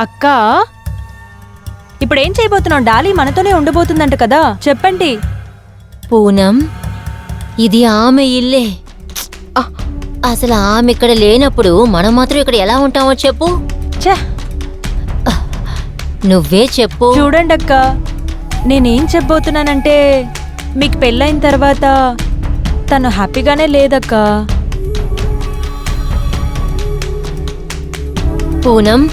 అక్క ఇప్పుడేం చేయబోతున్నావు? డాలీ మనతోనే ఉండబోతుందంట కదా, చెప్పండి. పూనం, ఇది ఆమె ఇల్లే. అసలు ఆమె ఇక్కడ లేనప్పుడు మనం మాత్రం ఇక్కడ ఎలా ఉంటామో చెప్పు. ఛే, నువ్వే చెప్పు. చూడండి అక్క, నేనేం చెప్పబోతున్నానంటే మీకు పెళ్ళైన తర్వాత తను హ్యాపీగానే లేదక్క. పూనం,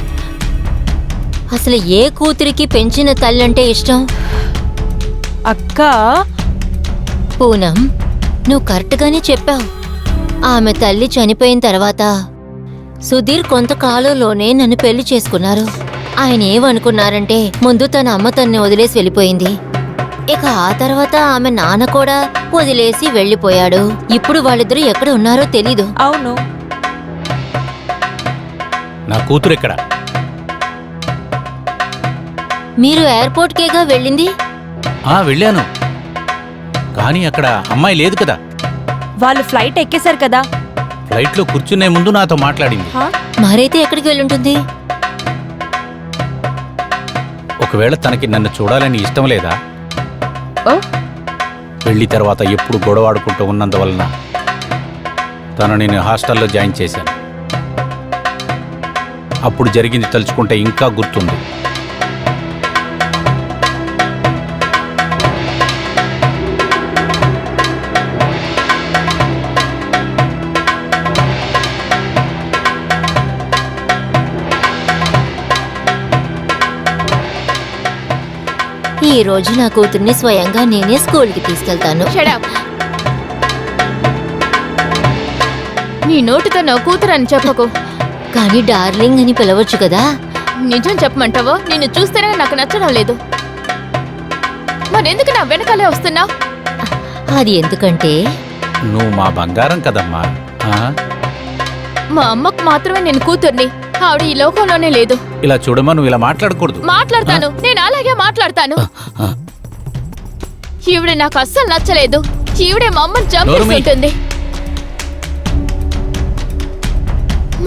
అసలు ఏ కూతురికి పెంచిన తల్లంటే ఇష్టం? అక్క పూనం, నువ్వు కరెక్ట్గానే చెప్పావు. ఆమె తల్లి చనిపోయిన తర్వాత సుధీర్ కొంతకాలంలోనే నన్ను పెళ్లి చేసుకున్నారు. ఆయన ఏమనుకున్నారంటే ముందు తన అమ్మ తన్ని వదిలేసి వెళ్ళిపోయింది. ఇక ఆ తర్వాత ఆమె నాన్న కూడా వదిలేసి వెళ్ళిపోయాడు. ఇప్పుడు వాళ్ళిద్దరూ ఎక్కడ ఉన్నారో తెలీదు. అవును, నా కూతురు ఎక్కడ? మీరు ఎయిర్పోర్ట్కేగా వెళ్ళింది? వెళ్ళాను, కానీ అక్కడ అమ్మాయి లేదు కదా. వాళ్ళు ఫ్లైట్ ఎక్కేశారు కదా. ఫ్లైట్లో కూర్చునే ముందు నాతో మాట్లాడింది. మరైతే ఎక్కడికి వెళ్ళుంటుంది? ఒకవేళ తనకి నన్ను చూడాలని ఇష్టం లేదా? పెళ్లి తర్వాత ఎప్పుడు గొడవాడుకుంటూ ఉన్నందువలన తను నేను హాస్టల్లో జాయిన్ చేశాను. అప్పుడు జరిగింది తలుచుకుంటే ఇంకా గుర్తుంది. ఈ రోజు నా కూతుర్ని స్వయంగా నేనే స్కూల్కి తీసుకెళ్తాను. నీ నోటితో నా కూతురని చెప్పకు. కానీ డార్లింగ్ అని పిలవచ్చు కదా. నిజం చెప్పమంటావో? నిన్ను చూస్తేనే నాకు నచ్చడం లేదు. మరెందుకు నా వెనకాలే వస్తున్నా? అది ఎందుకంటే నువ్వు మా బంగారం కదమ్మా. మా అమ్మకు మాత్రమే నేను కూతుర్ని. ఆవిడ ఈ లోకంలోనే లేదు. ఇలా చూడమ్మా, నువ్వు ఇలా మాట్లాడకూడదు. మాట్లాడతాను, నేను అలాగే మాట్లాడతాను. ఈవిడ నాకు అస్సలు నచ్చలేదు. ఈవిడే మా అమ్మని చంపేస్తుంటుంది.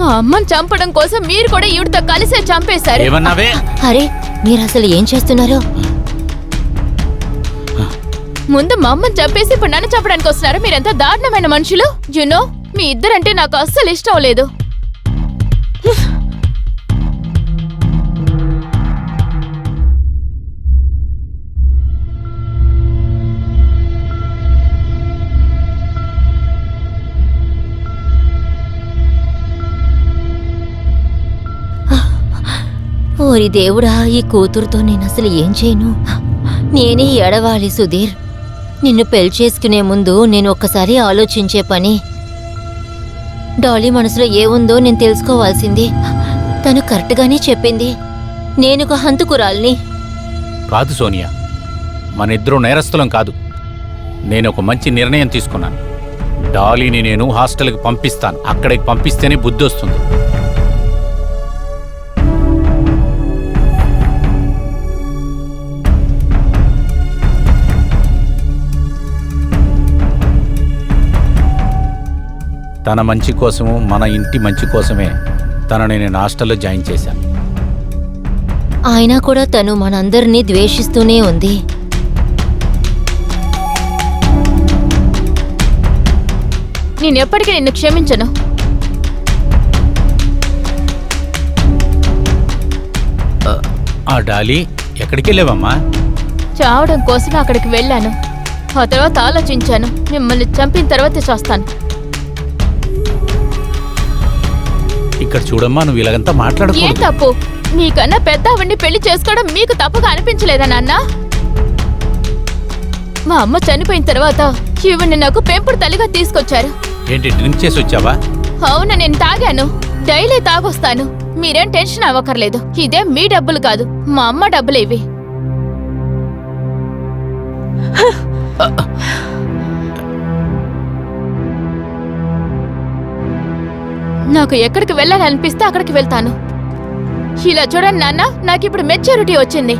మా అమ్మని చంపడం కోసం మీరు కూడా ఈవిడతో కలిసే చంపేశారు. ఏమన్నావే? అరే, మీరు అసలు ఏం చేస్తున్నారు? ముందు మా అమ్మని చంపేసి ఇప్పుడు నన్ను చంపడానికి వస్తున్నారు. మీరెంత దారుణమైన మనుషులు. యునో, మీ ఇద్దరంటే నాకు అస్సలు ఇష్టం లేదు. ఓరి దేవుడా, ఈ కూతురుతో నేను అసలు ఏం చేయను? నేనే ఎడవాలి సుధీర్. నిన్ను పెళ్లి చేసుకునే ముందు నేను ఒక్కసారి ఆలోచించే పని. డాలీ మనసులో ఏముందో నేను తెలుసుకోవాల్సింది. తను కరెక్ట్గానే చెప్పింది, నేను ఒక హంతకురాల్ని. కాదు సోనియా, మన ఇద్దరు నేరస్తులం కాదు. నేను ఒక మంచి నిర్ణయం తీసుకున్నాను. డాలీని నేను హాస్టల్కి పంపిస్తాను. అక్కడికి పంపిస్తేనే బుద్ధి వస్తుంది. తన మంచి కోసము, మన ఇంటి మంచి కోసమే తనని నేను హాస్టల్లో జాయిన్ చేశాను. అయినా కూడా తను మనందరినీ ద్వేషిస్తూనే ఉంది. నేను ఎప్పటికీ నిన్ను క్షమించను. ఆ డాలీ ఎక్కడికి వెళ్ళావమ్మా? చావడం కోసం అక్కడికి వెళ్ళాను. ఆ తర్వాత ఆలోచించాను. మిమ్మల్ని చంపిన తర్వాత చేస్తాను. ఇక్కడ చూడమ్మా, నువ్వు ఇలాగంతా ఏం మాట్లాడకూడదు. తప్పు? మీకన్నా పెద్ద ఆవిడ్ని పెళ్లి చేసుకోవడం మీకు తప్పుగా అనిపించలేదా నాన్న? మా అమ్మ చనిపోయిన తర్వాత ఈవిడ్ని నాకు పెంపుడు తల్లిగా తీసుకొచ్చారు. ఏంటి, డ్రింక్ చేసి వచ్చావా? అవును, నేను తాగాను. డైలీ తాగొస్తాను. మీరేం టెన్షన్ అవ్వకర్లేదు. ఇదే మీ డబ్బులు కాదు, మా అమ్మ డబ్బులు ఇవి. నాకు ఎక్కడికి వెళ్ళాలనిపిస్తే అక్కడికి వెళ్తాను. ఇలా చూడండి నాన్న, నాకిప్పుడు మెచ్యూరిటీ వచ్చింది.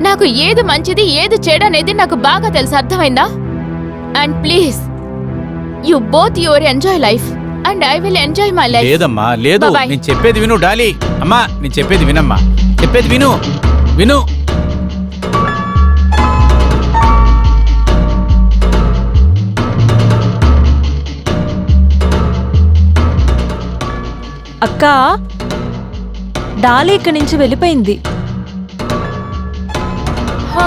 నాకు ఏది మంచిది ఏది చెడనేది నాకు బాగా తెలుసు. అర్థమైందా? And please, you both your enjoy life. And I will enjoy my life. లేదమ్మా లేదు, Bye-bye. నేను చెప్పేది విను డాలీ. అమ్మా నేను చెప్పేది వినమ్మా, చెప్పేది విను విను. అక్క, డాలీ ఇక్కడి నుంచి వెళ్ళిపోయింది. హా.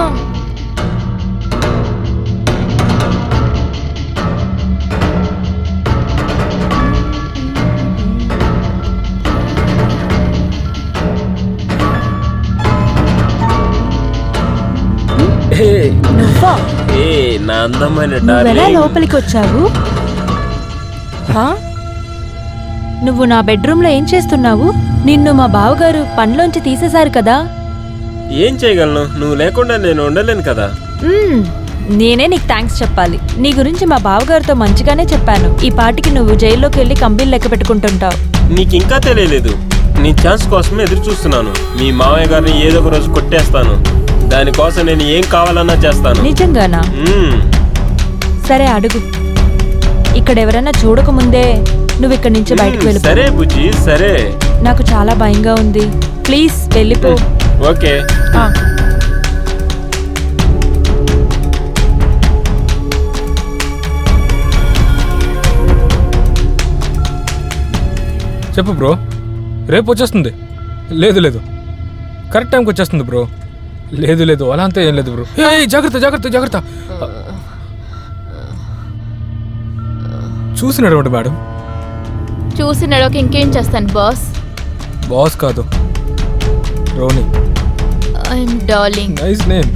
నువ్వా? నా అందమైన నువ్వెలా డార్లింగ్. లోపలికి వచ్చావు? హా? నువ్వు నా బెడ్రూమ్లో ఏం చేస్తున్నావు? నిన్ను మా బావగారు పనిలోంచి తీసేశారు కదా. ఏం చేయగలను, నువ్వు లేకుండా నేను ఉండలేను కదా. మ్మ్, నేనే నీకు థ్యాంక్స్ చెప్పాలి. నీ గురించి మా బావగారితో మంచిగానే చెప్పాను. ఈ పాటికి నువ్వు జైల్లోకి వెళ్ళి కంపెనీలు లెక్క పెట్టుకుంటుంటావు. నీకు ఇంకా తెలియలేదు, నీ ఛాన్స్ కోసమే ఎదురు చూస్తున్నాను. మీ మామయ్య గారిని ఏదో ఒక రోజు కొట్టేస్తాను. దానికోసం నేను ఏం కావాలన్నా చేస్తాను. నిజంగానా? సరే అడుగు. ఇక్కడ ఎవరైనా చూడకముందే నువ్వు ఇక్కడి నుంచి బయటకు వెళ్ళిపో. సరే బుజ్జి, సరే. నాకు చాలా భయంగా ఉంది. ప్లీజ్ వెళ్ళిపో. ఓకే. ఆ. చెప్పు బ్రో, రేపు వచ్చేస్తుంది. లేదు లేదు, కరెక్ట్ టైంకి వచ్చేస్తుంది బ్రో. లేదు లేదు, అలా అంతా ఏం లేదు బ్రో. జాగ్రత్త జాగ్రత్త జాగ్రత్త. చూసి నడవండి మేడం. చూసి నడవక ఇంకేం చేస్తాను బాస్. బాస్ కాదు, Ronnie. I'm darling. Nice name.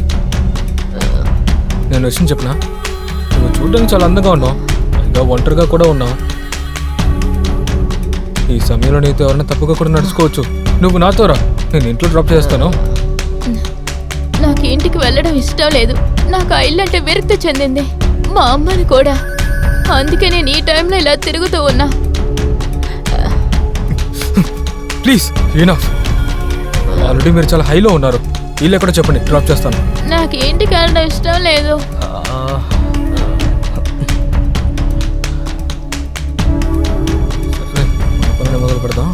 నేను విషయం చెప్పనా, నువ్వు చూడడానికి చాలా అందంగా ఉన్నావు, ఇంకా ఒంటరిగా కూడా ఉన్నావు. ఈ సమయంలో నీతో ఎవరైనా తప్పుగా కూడా నడుచుకోవచ్చు. నువ్వు నాతో రా, నేను ఇంట్లో డ్రాప్ చేస్తాను. నాకు ఇంటికి వెళ్ళడం ఇష్టం లేదు. నాకు ఆ ఇల్లు అంటే విరక్తి చెందింది, మా అమ్మని కూడా. అందుకే నేను ఈ టైంలో ఇలా తిరుగుతూ ఉన్నా. ప్లీజ్ ఈనఫ్. ఆల్రెడీ మీరు చాలా హైలో ఉన్నారు. ఇల్లు ఎక్కడో చెప్పండి, డ్రాప్ చేస్తాను. నాకు ఇంటికి వెళ్ళడం ఇష్టం లేదు. సరే, మన పనిని మొదలు పెడదాం.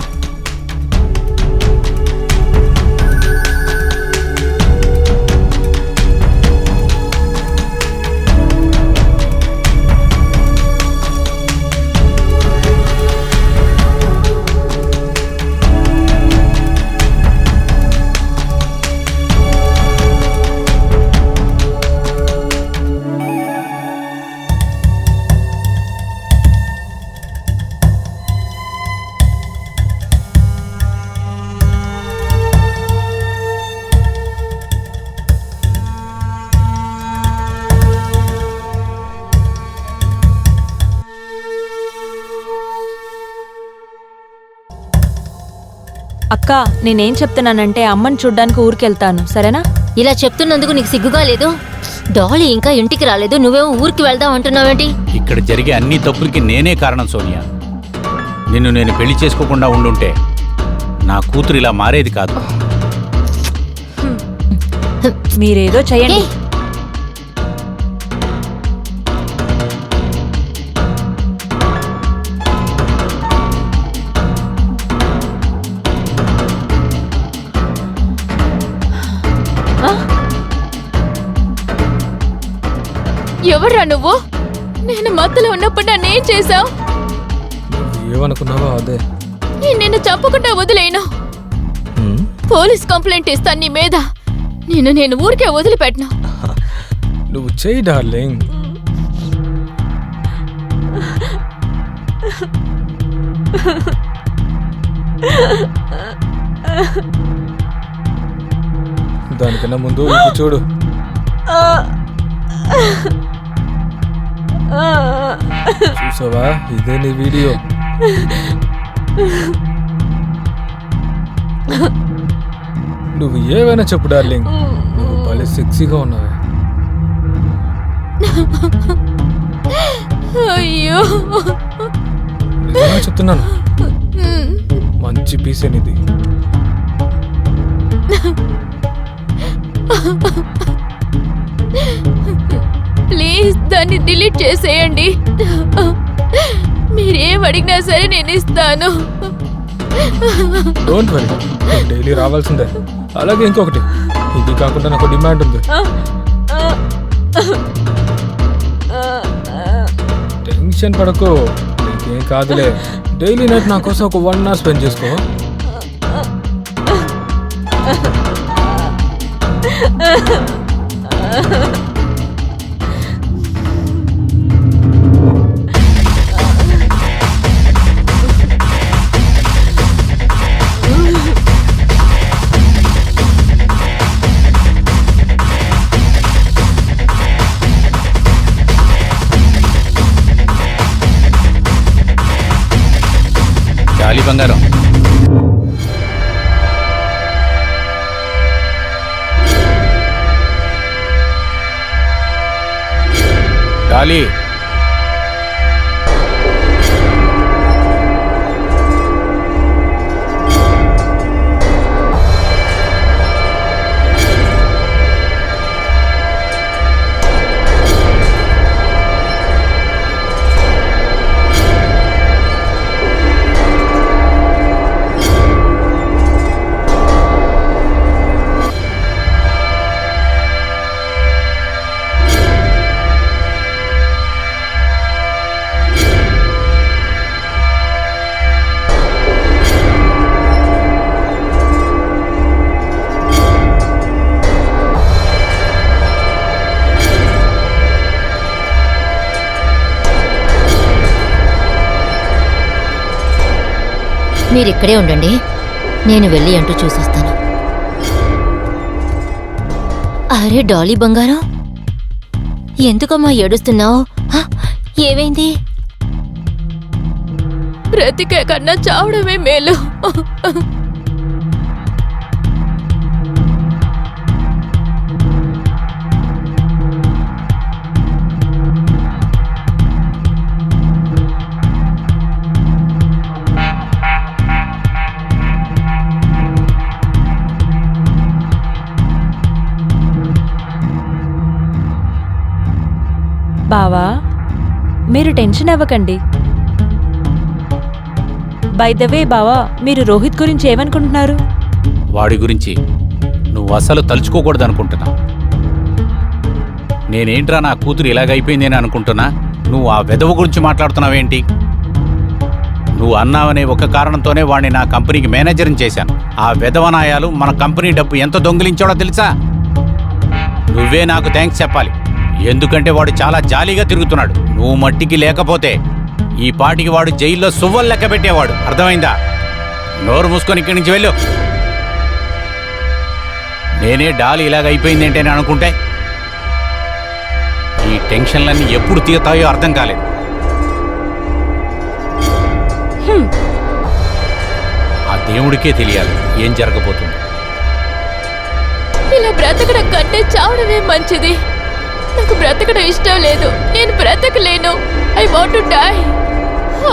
అక్క, నేనేం చెప్తున్నానంటే అమ్మని చూడ్డానికి ఊరికెళ్తాను, సరేనా? ఇలా చెప్తున్నందుకు నీకు సిగ్గుగా లేదు? డాలీ ఇంకా ఇంటికి రాలేదు, నువ్వేమో ఊరికి వెళ్దాం అంటున్నావేంటి? ఇక్కడ జరిగే అన్ని తప్పులకి నేనే కారణం సోనియా. నిన్ను నేను పెళ్లి చేసుకోకుండా ఉండుంటే నా కూతురు ఇలా మారేది కాదు. మీరేదో చెయ్యండి. ఏయ్, ఎవర్రా నువ్వు? నేను మత్తులో ఉన్నప్పుడు నన్నేం చేశావు? ఏమనుకున్నావో అదే. నిన్ను చంపకుండా వదిలేను. పోలీస్ కంప్లైంట్ ఇస్తాను నీ మీద. నేను ఊరికే వదిలిపెట్టను. నువ్వు చెయ్యి డార్లింగ్. దానికన్నా ముందు ఇప్పుడు చూడు. చూసావా, ఇదే నీ వీడియో. నువ్వు ఏవైనా చెప్పు డార్లింగ్, నువ్వు భలే సెక్సీగా ఉన్నావే. అయ్యో, నిజంగా చెప్తున్నాను, మంచి పీసేనిది. ప్లీజ్ దాన్ని డిలీట్ చేసేయండి. మీరేం అడిగినా సరే నేను ఇస్తాను. డోంట్ వరీ, డైలీ రావాల్సిందే. అలాగే ఇంకొకటి, ఇది కాకుండా నాకు డిమాండ్ ఉంది. టెన్షన్ పడకు, ఇంకేం కాదులే. డైలీ నైట్ నా కోసం ఒక 1 hour స్పెండ్ చేసుకో. డాలీ బంగారం, డాలీ, మీరిక్కడే ఉండండి, నేను వెళ్ళి అంటూ చూసొస్తాను. అరే డాలీ బంగారం, ఎందుకమ్మా ఏడుస్తున్నావు? ఏమైంది? బ్రతికే కన్నా చావడమే మేలు. బావా, మీరు టెన్షన్ అవ్వకండి. బై ద వే బావా, మీరు రోహిత్ గురించి ఏమనుకుంటున్నారు? వాడి గురించి నువ్వు అసలు తలుచుకోకూడదు అనుకుంటున్నా. నేనేంట్రా నా కూతురు ఇలాగైపోయింది అని అనుకుంటున్నా. నువ్వు ఆ వెధవ గురించి మాట్లాడుతున్నావేంటి? నువ్వు అన్నావనే ఒక కారణంతోనే వాడిని నా కంపెనీకి మేనేజర్ని చేశాను. ఆ వెధవనాయాలు మన కంపెనీ డబ్బు ఎంత దొంగిలించాడో తెలుసా? నువ్వే నాకు థ్యాంక్స్ చెప్పాలి. ఎందుకంటే వాడు చాలా జాలీగా తిరుగుతున్నాడు. నువ్వు మట్టికి లేకపోతే ఈ పాటికి వాడు జైల్లో సువ్వలు లెక్క పెట్టేవాడు. అర్థమైందా? నోరు మూసుకొని ఇక్కడి నుంచి వెళ్ళు. నేనే డాలి ఇలాగైపోయిందేంటి అని అనుకుంటే ఈ టెన్షన్లన్నీ ఎప్పుడు తీరుతాయో అర్థం కాలేదు. ఆ దేవుడికే తెలియాలి ఏం జరగబోతుంది. ఇలా బ్రతకడం కంటే చావడమే మంచిది. నాకు బ్రతకడం ఇష్టం లేదు. నేను బ్రతకలేను. I want to die.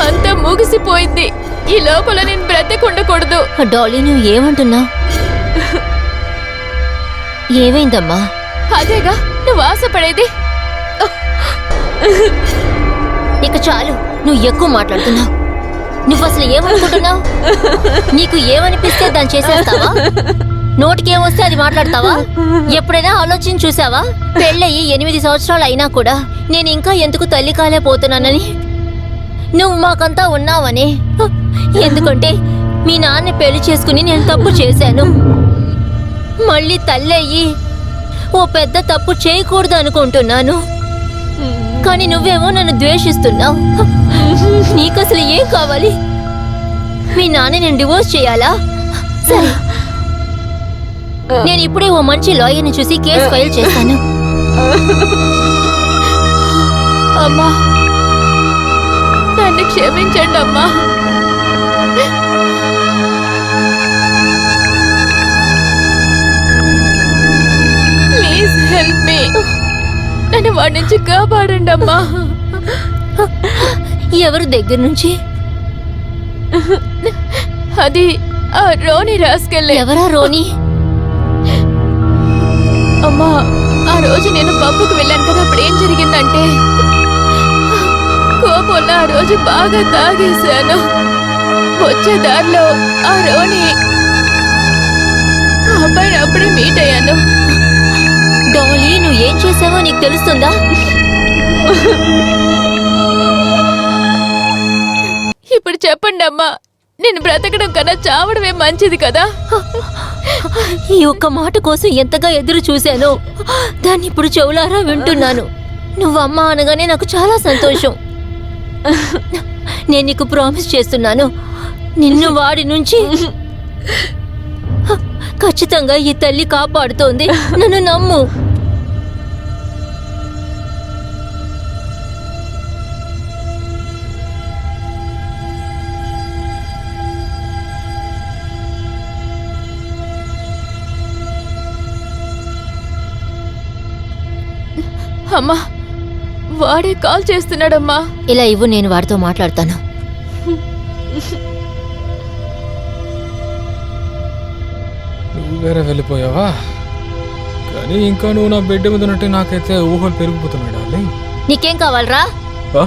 అంతా ముగిసిపోయింది. ఈ లోకంలో నేను బ్రతకుండకూడదు. డాలీ, నువ్వు ఏమంటున్నావు? ఏమైందమ్మా? అదేగా నువ్వు ఆశపడేది. ఇక చాలు, నువ్వు ఎక్కువ మాట్లాడుతున్నావు. నువ్వు అసలు ఏమనుకుంటున్నావు? నీకు ఏమనిపిస్తే దాన్ని చేసేస్తావా? నోటికేమొస్తే అది మాట్లాడతావా? ఎప్పుడైనా ఆలోచించి చూసావా? పెళ్ళయి 8 సంవత్సరాలు అయినా కూడా నేను ఇంకా ఎందుకు తల్లి కాలేపోతున్నానని? నువ్వు మాకంతా ఉన్నావని. ఎందుకంటే మీ నాన్న పెళ్లి చేసుకుని నేను తప్పు చేశాను. మళ్ళీ తల్లి అయ్యి ఓ పెద్ద తప్పు చేయకూడదు అనుకుంటున్నాను. కానీ నువ్వేమో నన్ను ద్వేషిస్తున్నావు. నీకసలు ఏం కావాలి? మీ నాన్న నేను డివోర్స్ చేయాలా? సరే, నేను ఇప్పుడే ఓ మంచి లాయర్ని చూసి కేసు ఫైల్ చేస్తాను. అమ్మా, నన్ను క్షమించండి అమ్మా. Please help me. నన్ను వాడి నుంచి కాపాడండి అమ్మా. ఎవరు దగ్గర నుంచి? అది ఆ రోని రాసుకెళ్ళే. ఎవరా రోని? అమ్మా, ఆ రోజు నేను పబ్బుకు వెళ్ళాను కదా, అప్పుడు ఏం జరిగిందంటే కోపం మొన్న ఆ రోజు బాగా తాగేశాను. వచ్చే దారిలో ఆ రోని ఆ అబ్బాయిని అప్పుడే మీట్ అయ్యాను. డాలీ, నువ్వు ఏం చేసావో నీకు తెలుస్తుందా? ఇప్పుడు చెప్పండి అమ్మా, నేను బ్రతకడం కన్నా చావడమే మంచిది కదా. ఈ ఒక్క మాట కోసం ఎంతగా ఎదురు చూశాను. దాన్ని ఇప్పుడు చెవులారా వింటున్నాను. నువ్వు అమ్మ అనగానే నాకు చాలా సంతోషం. నేను నీకు ప్రామిస్ చేస్తున్నాను, నిన్ను వాడి నుంచి ఖచ్చితంగా ఈ తల్లి కాపాడుతోంది. నన్ను నమ్ము. అమ్మా, వాడే కాల్ చేస్తున్నాడమ్మా. ఇలా ఇవ్వు, నేను వాడితో మాట్లాడతాను. నువ్వు వేరే వెళ్ళిపోయావా? కానీ ఇంకా నువ్వు నా బెడ్ మీద ఉన్నట్టే నాకైతే ఊహలు పెరిగిపోతున్నాయి డార్లింగ్. నీకేం కావాలరా? ఆ?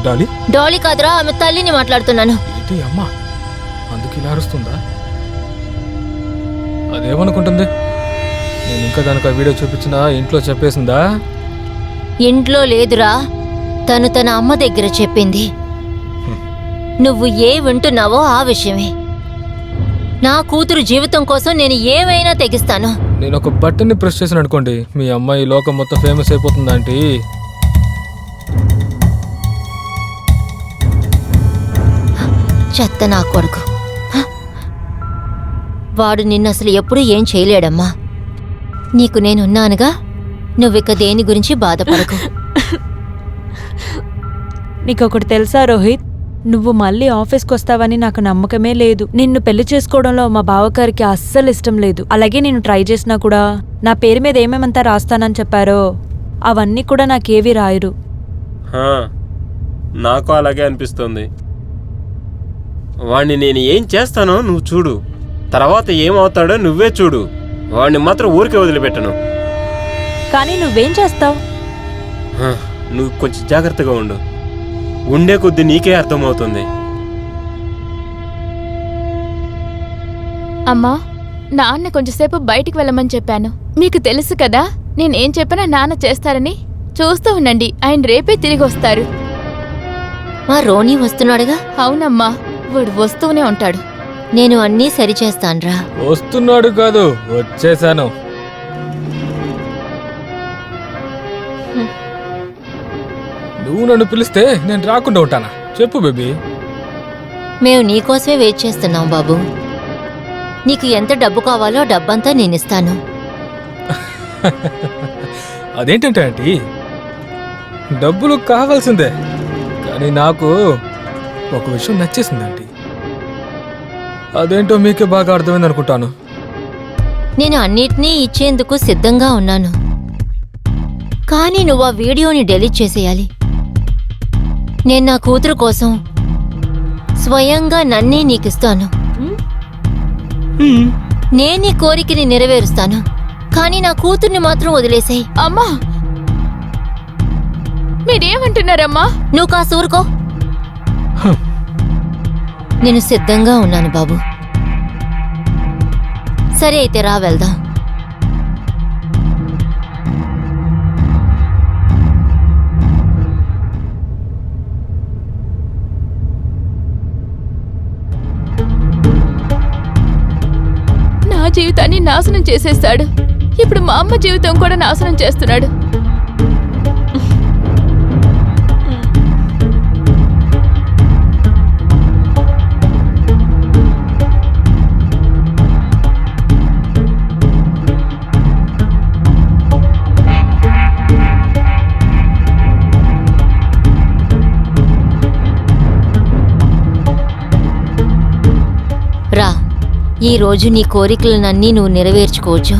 డాలీ, డాలీ కాదురా, ఆమె తల్లిని మాట్లాడుతున్నాను. ఏంటి అమ్మా అందుకు ఇలా అరుస్తుందా? అదేమనుకుంటుంది? నేను ఇంకా దానికి ఆ వీడియో చూపించినా ఇంట్లో చెప్పేసిందా? ఇంట్లో లేదురా, తను తన అమ్మ దగ్గర చెప్పింది. నువ్వు ఏ వింటున్నావో ఆ విషయమే. నా కూతురు జీవితం కోసం నేను ఏమైనా తెగిస్తాను. నేను ఒక బటన్ని ప్రెస్ చేసాను అనుకోండి, మీ అమ్మాయి లోకం మొత్తం ఫేమస్ అయిపోతుందంటే. చెత్త నా కొడుకు. వాడు నిన్ను అసలు ఎప్పుడూ ఏం చేయలేడమ్మా. నీకు నేనున్నానుగా, నువ్విక దేని గురించి బాధపడకు. నీకొకటి తెలుసా రోహిత్, నువ్వు మళ్ళీ ఆఫీస్కి వస్తావని నాకు నమ్మకమే లేదు. నిన్ను పెళ్లి చేసుకోవడంలో మా బావగారికి అస్సలు ఇష్టం లేదు. అలాగే నేను ట్రై చేసినా కూడా నా పేరు మీద ఏమేమంతా రాస్తానని చెప్పారో అవన్నీ కూడా నాకేవి రాయరు. హా, నాకు అలాగే అనిపిస్తుంది. వాణ్ణి నేను ఏం చేస్తానో నువ్వు చూడు, తర్వాత ఏమవుతాడో నువ్వే చూడు. వాణ్ణి మాత్రం ఊరికే వదిలిపెట్టను. కానీ నువ్వేం చేస్తావు? హా, నువ్వు కొంచెం జాగ్రత్తగా ఉండు. ఉండే కొద్దీ నీకే అర్థమవుతుంది. అమ్మా, నాన్న కొంచెంసేపు బయటికి వెళ్ళమని చెప్పాను. మీకు తెలుసు కదా, నేనేం చెప్పినా నాన్న చేస్తారని. చూస్తూ ఉండండి, ఆయన రేపే తిరిగి వస్తారు. మా రోనీ వస్తున్నాడుగా. అవునమ్మా, వాడు వస్తూనే ఉంటాడు. నేను అన్నీ సరిచేస్తాన్రా. వస్తున్నాడు కాదు, వచ్చేసాను. నువ్వు నన్ను పిలిస్తే నేను రాకుండా ఉంటానా? చెప్పు బేబీ. మేము నీకోసమే వెయిట్ చేస్తున్నాం బాబు. నీకు ఎంత డబ్బు కావాలో ఆ డబ్బంతా నేనిస్తాను. అదేంటంటే ఆంటీ, డబ్బులు కావాల్సిందే, కానీ నాకు ఒక విషయం నచ్చేసింది ఆంటీ. అదేంటో మీకే బాగా అర్థమైంది అనుకుంటాను. నేను అన్నిటినీ ఇచ్చేందుకు సిద్ధంగా ఉన్నాను, కానీ నువ్వు ఆ వీడియోని డెలీట్ చేసేయాలి. నేను నా కూతురు కోసం స్వయంగా నన్నే నీకిస్తాను. నేను నీ కోరికని నెరవేరుస్తాను, కానీ నా కూతుర్ని మాత్రం వదిలేసాయి. అమ్మా, మీరేమంటున్నారమ్మా? నువ్వు కాస్త ఊరుకో. నేను సిద్ధంగా ఉన్నాను బాబు. సరే అయితే రా, వెళ్దాం. నా జీవితాన్ని నాశనం చేసేస్తాడు. ఇప్పుడు మా అమ్మ జీవితం కూడా నాశనం చేస్తున్నాడు. రా, ఈ రోజు నీ కోరికలనన్నీ నువ్వు నెరవేర్చుకోవచ్చు.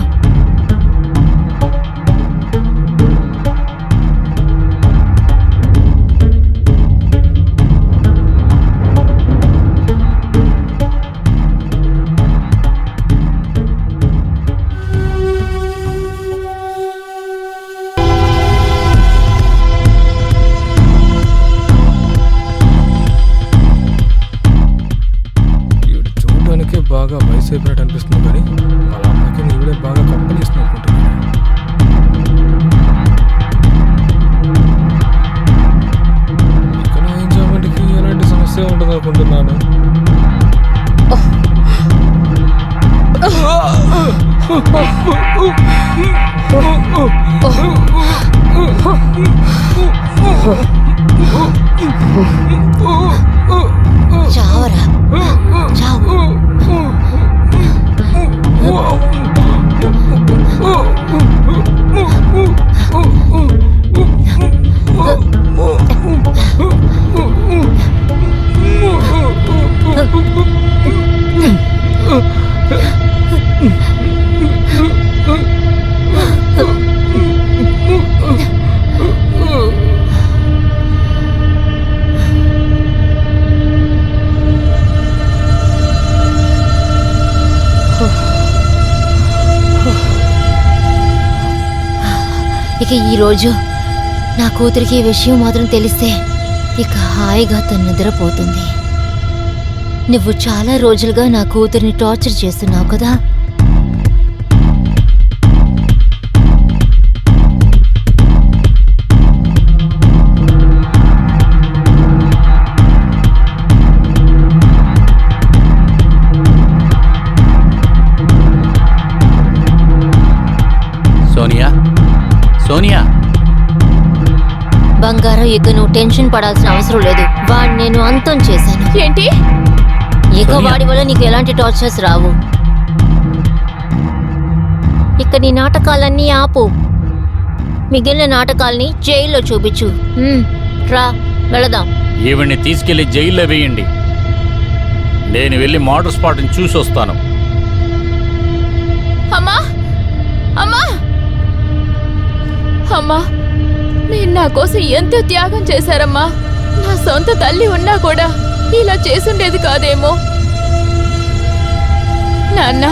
చెప్పినట్టు అనిపిస్తుంది కానీ వాళ్ళ అమ్మకి నీవిడే బాగా కంపెనీ ఇస్తుంది అనుకుంటున్నాను. ఇక నా ఎంజాయ్మెంట్కి ఎలాంటి సమస్య ఉండదు అనుకుంటున్నాను. చావరా చావు. ఇక ఈరోజు నా కూతురికి ఈ విషయం మాత్రం తెలిస్తే ఇక హాయిగా తను నిద్రపోతుంది. నువ్వు చాలా రోజులుగా నా కూతురిని టార్చర్ చేస్తున్నావు కదా. సోనియా, సోనియా, బంగారం, ఇక నువ్వు టెన్షన్ పడాల్సిన అవసరం లేదు. వాడిని నేను అంతం చేశాను. ఏంటి? ఇక సోనియా. వాడి వల్ల నీకు ఎలాంటి టార్చర్స్ రావు. ఇక నీ నాటకాలన్నీ ఆపు. మిగిలిన నాటకాల్ని జైల్లో చూపించు. రా వెళదాం. ఈవిడ్ని తీసుకెళ్లి జైల్లో వేయండి. నేను వెళ్ళి మోటార్ స్పాట్ని చూసి వస్తాను. అమ్మా, అమ్మా, అమ్మా, మీరు నా కోసం ఎంతో త్యాగం చేశారమ్మా. నా సొంత తల్లి ఉన్నా కూడా ఇలా చేసుండేది కాదేమో. నాన్న,